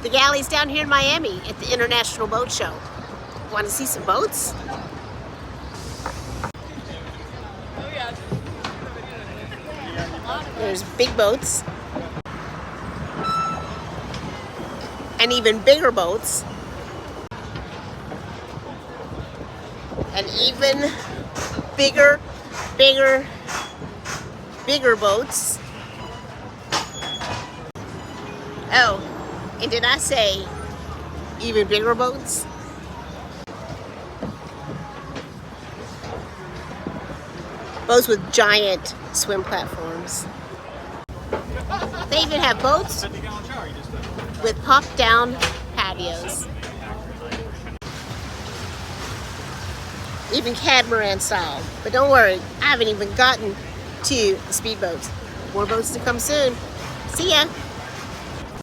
The galley's down here in Miami at the International Boat Show. Want to see some boats? There's big boats. And even bigger boats. And even bigger boats. Oh, and did I say even bigger boats? Boats with giant swim platforms. They even have boats with pop-down patios. Even catamaran style. But don't worry, I haven't even gotten to the speedboats. More boats to come soon. See ya!